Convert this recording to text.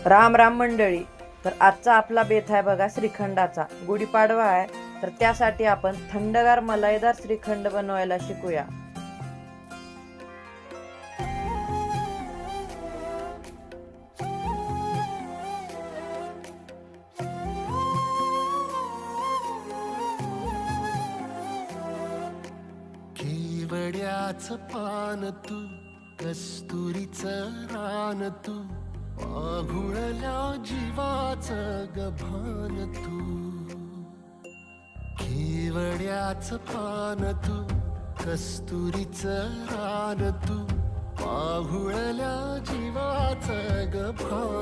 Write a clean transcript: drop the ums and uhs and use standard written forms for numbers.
राम राम मंडळी. तर आजचा आपला बेत आहे बघा श्रीखंडाचा. गुढीपाडवा आहे, तर त्यासाठी आपण थंडगार मलाईदार श्रीखंड बनवायला शिकूया. केवड्याचं पान तू, कस्तुरीचं रान तू, आघुळल्या जीवाचं गभान तू. केवड्याचं पान तू, कस्तुरीचं रान तू, आघुळल्या जीवाचं गभान